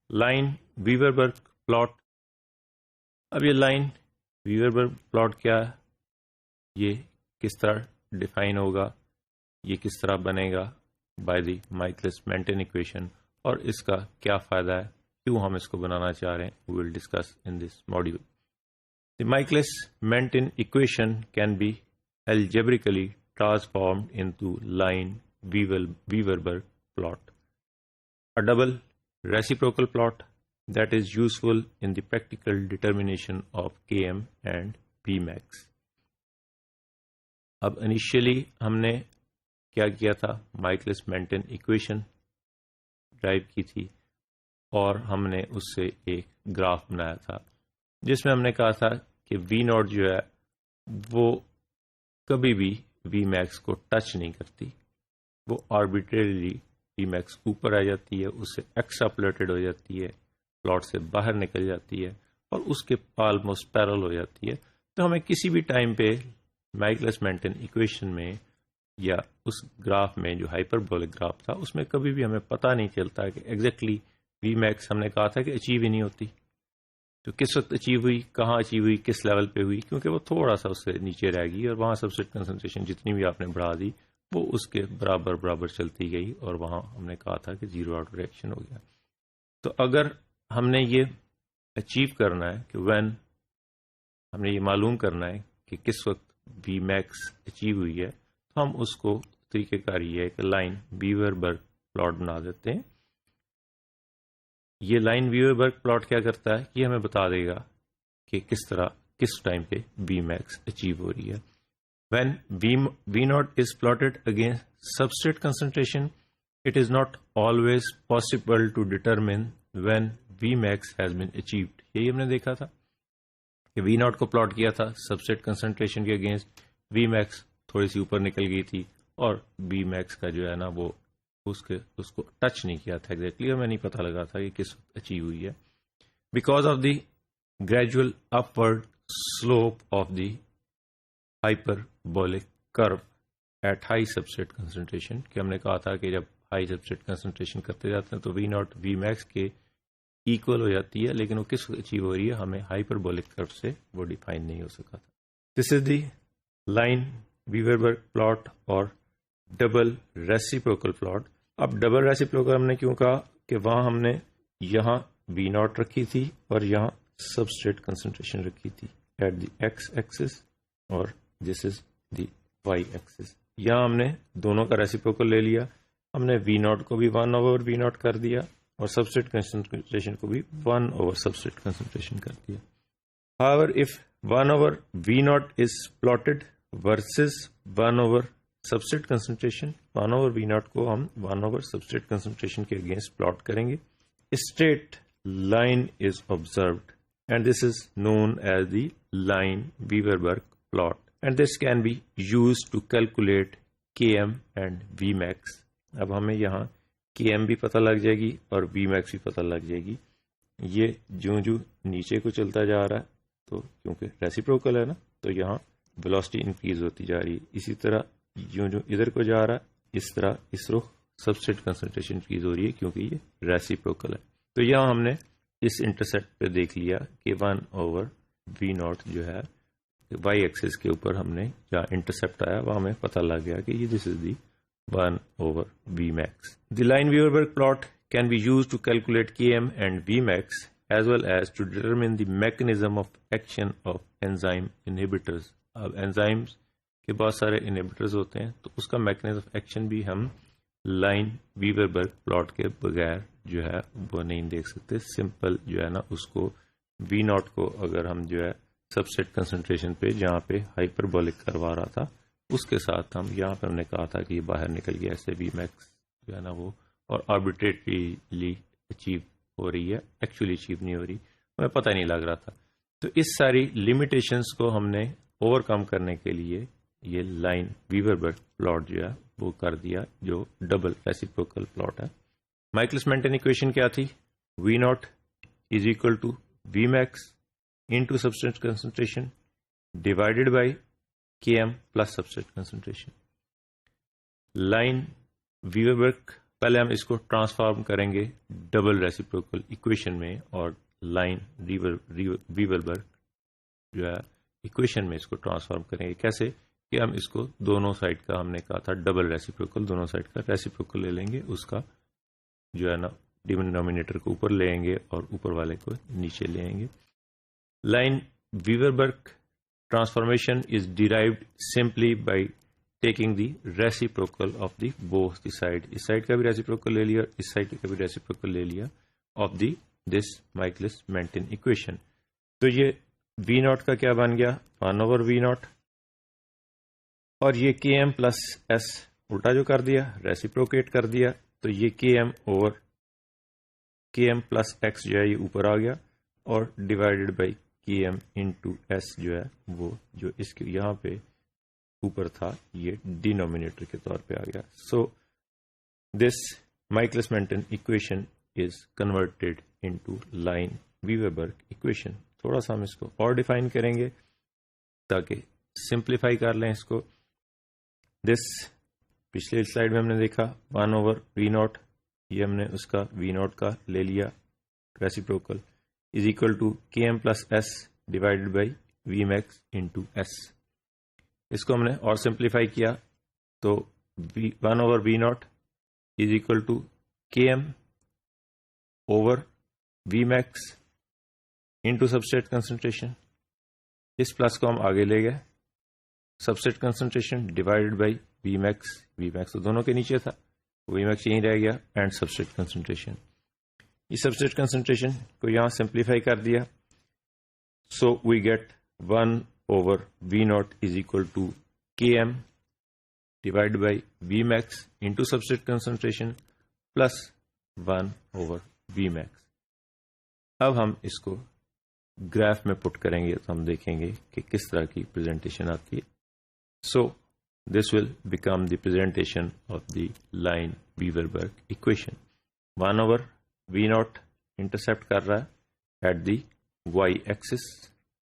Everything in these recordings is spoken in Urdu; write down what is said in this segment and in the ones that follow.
Line weaver Burk plot. اب یہ لائن ویوربرگ پلاٹ کیا ہے، یہ کس طرح ڈیفائن ہوگا، یہ کس طرح بنے گا by the Michaelis Menten equation, اور اس کا کیا فائدہ ہے، کیوں ہم اس کو بنانا چاہ رہے ہیں، we will discuss in this module. The Michaelis Menten equation can be algebraically transformed into line Weaverberg plot, a double reciprocal plot that is useful in the practical determination of Km and Vmax. اب انیشیلی ہم نے کیا کیا تھا، مائکلس مینٹن ایکویشن ڈرائیو کی تھی، اور ہم نے اس سے ایک گراف بنایا تھا جس میں ہم نے کہا تھا کہ وی ناٹ جو ہے وہ کبھی بھی وی میکس کو ٹچ نہیں کرتی، وہ آربیٹریلی وی میکس اوپر آ جاتی ہے، اس سے ایکسٹراپولیٹڈ ہو جاتی ہے، پلاٹ سے باہر نکل جاتی ہے اور اس کے آلموسٹ پیرل ہو جاتی ہے. تو ہمیں کسی بھی ٹائم پہ مائکلس مینٹن ایکویشن میں یا اس گراف میں جو ہائپربولک گراف تھا اس میں کبھی بھی ہمیں پتہ نہیں چلتا کہ ایگزیکٹلی وی میکس ہم نے کہا تھا کہ اچیو ہی نہیں ہوتی. تو کس وقت اچیو ہوئی، کہاں اچیو ہوئی، کس لیول پہ ہوئی، کیونکہ وہ تھوڑا سا اس سے نیچے رہ گئی اور وہاں سبسٹریٹ کنسنٹریشن جتنی بھی آپ نے بڑھا دی وہ اس کے برابر چلتی گئی، اور وہاں ہم نے کہا تھا کہ زیرو آؤٹ ریئیکشن ہو گیا. تو اگر ہم نے یہ اچیو کرنا ہے کہ ہم نے یہ معلوم کرنا ہے کہ کس وقت وی میکس اچیو ہوئی ہے، تو ہم اس کو طریقہ کار یہ ہے کہ لائن ویوربرگ پلاٹ بنا دیتے ہیں. یہ لائن ویوربرگ پلاٹ کیا کرتا ہے، یہ ہمیں بتا دے گا کہ کس ٹائم پہ وی میکس اچیو ہو رہی ہے. When V not is plotted against substrate concentration, it is not always possible to determine when V max has been achieved. یہی ہم نے دیکھا تھا کہ وی ناٹ کو پلاٹ کیا تھا سبسٹریٹ کنسنٹریشن کے اگینسٹ، وی میکس تھوڑی سی اوپر نکل گئی تھی اور وی میکس کا جو ہے نا وہ اس کو ٹچ نہیں کیا تھا ایگزیکٹلی، اور میں نہیں پتہ لگا تھا کہ کس وقت اچیو ہوئی ہے. Because of the gradual upward slope of the hyperbolic کرو ایٹ ہائی سبسٹریٹ کنسنٹریشن، کہ ہم نے کہا تھا کہ جب ہائی سبسٹریٹ کنسنٹریشن کرتے جاتے ہیں تو وی ناٹ وی میکس کے ایکول ہو جاتی ہے، لیکن وہ کس وقت اچیو ہو رہی ہے ہمیں ہائپربولک کرو سے وہ ڈیفائن نہیں ہو سکا تھا. دس از دی لائن ویوربرگ پلاٹ اور ڈبل ریسیپروکل پلاٹ. اب ڈبل ریسیپروکل ہم نے کیوں کہا کہ وہاں ہم نے یہاں وی ناٹ رکھی تھی اور یہاں سبسٹریٹ کنسنٹریشن رکھی تھی ایٹ دی ایکس ایکسس، اور دس از دی وائی ایکسس. یہاں ہم نے دونوں کا ریسیپروکل لے لیا، ہم نے وی ناٹ کو بھی 1/v ناٹ کر دیا اور سبسٹریٹ کنسنٹریشن کو بھی 1/. سبسٹریٹ کنسنٹریشن کر دیا. However, if 1/v naught is plotted versus 1/. Substrate concentration, 1/v naught کو ہم 1/ سبسٹریٹ کنسنٹریشن کے اگینسٹ پلاٹ کریں گے. Straight line is observed and this is known as the line Weaverberg plot, and this can be used to calculate Km and Vmax. اب ہمیں یہاں Km بھی پتہ لگ جائے گی اور Vmax بھی پتہ لگ جائے گی. یہ جو نیچے کو چلتا جا رہا ہے تو کیونکہ ریسیپروکل ہے نا تو یہاں ویلوسٹی انکریز ہوتی جا رہی ہے. اسی طرح جو ادھر کو جا رہا ہے اس طرح اس رخ سبسٹریٹ کنسنٹریشن انکریز ہو رہی ہے کیونکہ یہ ریسیپروکل ہے. تو یہاں ہم نے اس انٹرسیپٹ پہ دیکھ لیا کہ 1/v naught جو ہے وائی ایکسس کے اوپر ہم نے جہاں انٹرسیپٹ آیا وہ ہمیں پتہ لگ گیا کہ یہ دس از دی 1/v max. The line Weaverberg plot can be used to calculate Km and Vmax as well as to determine the mechanism of action of enzyme inhibitors. اب enzymes کے بہت سارے inhibitors ہوتے ہیں تو اس کا mechanism of action بھی ہم لائن Weaverberg plot کے بغیر جو ہے وہ نہیں دیکھ سکتے. سمپل جو ہے نا اس کو وی ناٹ کو اگر ہم جو ہے سبسٹریٹ کنسنٹریشن پہ جہاں پہ ہائپربولک کروا رہا تھا اس کے ساتھ ہم یہاں پہ ہم نے کہا تھا کہ یہ باہر نکل گیا ایسے وی میکس جو ہے نا وہ اور آربیٹریٹلی اچیو ہو رہی ہے، ایکچولی اچیو نہیں ہو رہی، ہمیں پتہ نہیں لگ رہا تھا. تو اس ساری لمیٹیشنس کو ہم نے اوور کم کرنے کے لیے یہ لائن Weaverberg پلاٹ جو ہے وہ کر دیا جو ڈبل ریسیپروکل پلاٹ ہے. مائکلس مینٹن ایکویشن کیا تھی؟ V not is equal to V max into substrate concentration divided by Km plus substrate concentration. Line Weaverberg پہلے ہم اس کو ٹرانسفارم کریں گے ڈبل ریسیپروکل ایکویشن میں، اور لائن ویوربرگ جو ہے ایکویشن میں اس کو ٹرانسفارم کریں گے. کیسے کہ ہم اس کو دونوں سائڈ کا، ہم نے کہا تھا ڈبل ریسیپروکل، دونوں سائڈ کا ریسیپروکل لے لیں گے، اس کا جو ہے نا ڈینومینیٹر کو اوپر لے آئیں گے اور اوپر والے کو نیچے لے آئیں گے. Line weaver Burk transformation is derived simply by taking the reciprocal of the both the side. اس سائڈ کا بھی ریسیپروکل لے لیا، اس سائڈ کا بھی ریسیپروکل لے لیا of the this Michaelis Menten equation. تو یہ وی ناٹ کا کیا بن گیا 1/V0، اور یہ کے ایم پلس ایس الٹا جو کر دیا ریسیپروکیٹ کر دیا، تو یہ کے ایم پلس ایکس جو ہے یہ اوپر آ گیا، اور ڈیوائڈیڈ بائی کے ایم انٹو ایس جو ہے وہ جو اس کے یہاں پہ اوپر تھا یہ ڈینومینیٹر کے طور پہ آ گیا. So this Michaelis Menten equation is converted into line weaver Burk equation. تھوڑا سا ہم اس کو اور ڈیفائن کریں گے تاکہ سمپلیفائی کر لیں اس کو. دس پچھلے سلائڈ میں ہم نے دیکھا 1/V0، یہ ہم نے اس کا V0 کا لے لیا reciprocal, is equal to K M plus S divided by V max into S. اس کو ہم نے اور سمپلیفائی کیا تو 1/V0 is equal to K M over V max into substrate concentration. اس پلس کو ہم آگے لے گئے، substrate concentration divided by V max تو دونوں کے نیچے تھا، وی میکس یہیں رہ گیا، اینڈ سبسٹریٹ کنسنٹریشن. یہ سبسٹریٹ کنسنٹریشن کو یہاں سمپلیفائی کر دیا، so we get 1/V0 is equal to K M divide by V max into substrate concentration plus 1/V max. اب ہم اس کو گراف میں پٹ کریں گے تو ہم دیکھیں گے کہ کس طرح کی پریزنٹیشن آتی ہے. So this will become the presentation of the line weaver Burk equation. 1/V0 intercept کر رہا ہے at the Y axis,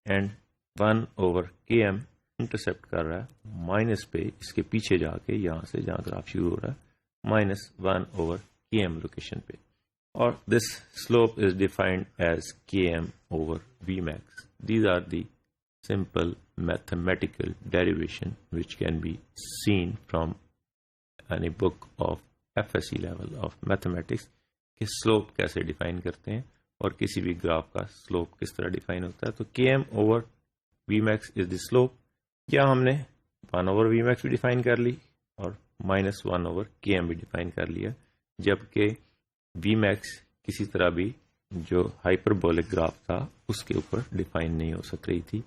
and 1/Km intercept کر رہا ہے مائنس پہ اس کے پیچھے جا کے، یہاں سے جہاں گراف شروع ہو رہا ہے -1/Km لوکیشن پہ. اور this slope is defined as Km/V max. These are the simple mathematical derivation which can be seen from any book of FSC level of mathematics کہ سلوپ کیسے ڈیفائن کرتے ہیں اور کسی بھی گراف کا سلوپ کس طرح ڈیفائن ہوتا ہے. تو Km/V max is the slope. یا ہم نے 1/V max بھی ڈیفائن کر لی اور -1/Km بھی ڈیفائن کر لیا، جبکہ V max کسی طرح بھی جو ہائپربولک گراف تھا اس کے اوپر ڈیفائن نہیں ہو سک رہی تھی،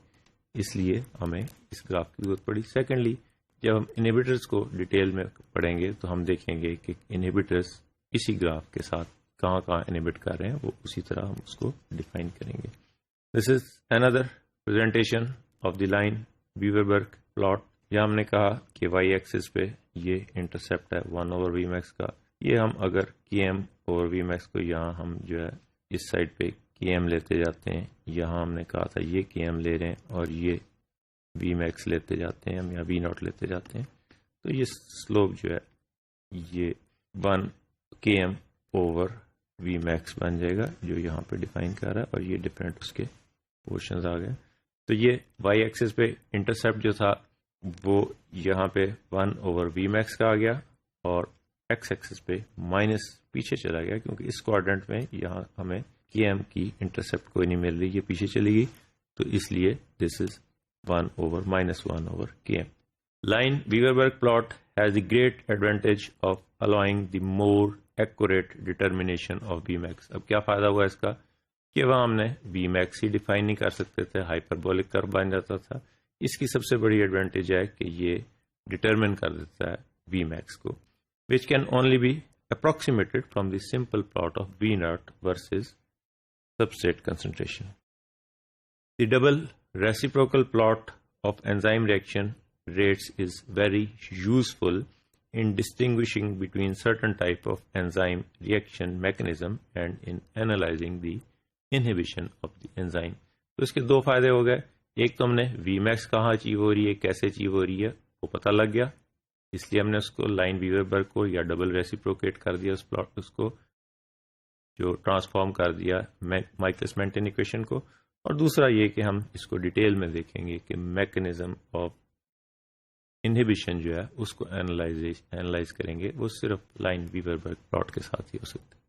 اس لیے ہمیں اس گراف کی ضرورت پڑی. سیکنڈلی، جب ہم انہیبیٹرز کو ڈیٹیل میں پڑھیں گے تو ہم دیکھیں گے کہ انہیبیٹرز اسی گراف کے ساتھ کہاں کہاں انہیبٹ کر رہے ہیں، وہ اسی طرح ہم اس کو ڈیفائن کریں گے. دس از اندر presentation of the line weaver Burk plot. یہاں ہم نے کہا کہ وائی ایکسس پہ یہ انٹرسپٹ ہے 1/V max کا. یہ ہم اگر Km/V max کو یہاں ہم جو ہے اس سائڈ پہ Km لیتے جاتے ہیں، یہاں ہم نے کہا تھا یہ Km لے رہے ہیں اور یہ V max لیتے جاتے ہیں ہم، یا V0 لیتے جاتے ہیں، تو یہ سلوپ جو ہے یہ 1Km/V max بن جائے گا جو یہاں پہ ڈیفائن کر رہا ہے، اور یہ ڈفرینٹ اس کے پورشنز آ گئے. تو یہ وائی ایکسس پہ انٹرسپٹ جو تھا وہ یہاں پہ 1/V max کا آ گیا، اور ایکس ایکسس پہ مائنس پیچھے چلا گیا کیونکہ اس کوارڈنٹ میں یہاں ہمیں Km کی انٹرسپٹ کوئی نہیں مل رہی، یہ پیچھے چلی گئی، تو اس لیے دس از 1/-1/Km. Line Weaverberg plot has the great advantage of allowing the more accurate determination of Vmax. اب کیا فائدہ ہوا اس کا کہ وہاں ہم نے Vmax ہی ڈیفائن نہیں کر سکتے تھے، ہائپربولک کرو بن جاتا تھا. اس کی سب سے بڑی ایڈوانٹیج ہے کہ یہ ڈٹرمن کر دیتا ہے Vmax کو، which can only be approximated from the simple plot of V0 versus substrate concentration. The double reciprocal plot of enzyme reaction rates is very useful in distinguishing between certain type of enzyme reaction mechanism and in analyzing the inhibition of the enzyme. تو اس کے دو فائدے ہو گئے. ایک تو ہم نے Vmax کہاں اچیو ہو رہی ہے، کیسے اچیو ہو رہی ہے وہ پتہ لگ گیا اس لیے ہم نے اس کو لائن ویوربرگ کو یا ڈبل ریسیپروکیٹ کر دیا اس کو جو ٹرانسفارم کر دیا مائکلس مینٹن ایکویشن کو. اور دوسرا یہ کہ ہم اس کو ڈیٹیل میں دیکھیں گے کہ میکنزم آف انہیبیشن جو ہے اس کو اینالائز کریں گے. وہ صرف لائن ویوربرگ پلاٹ کے ساتھ ہی ہو سکتے ہیں.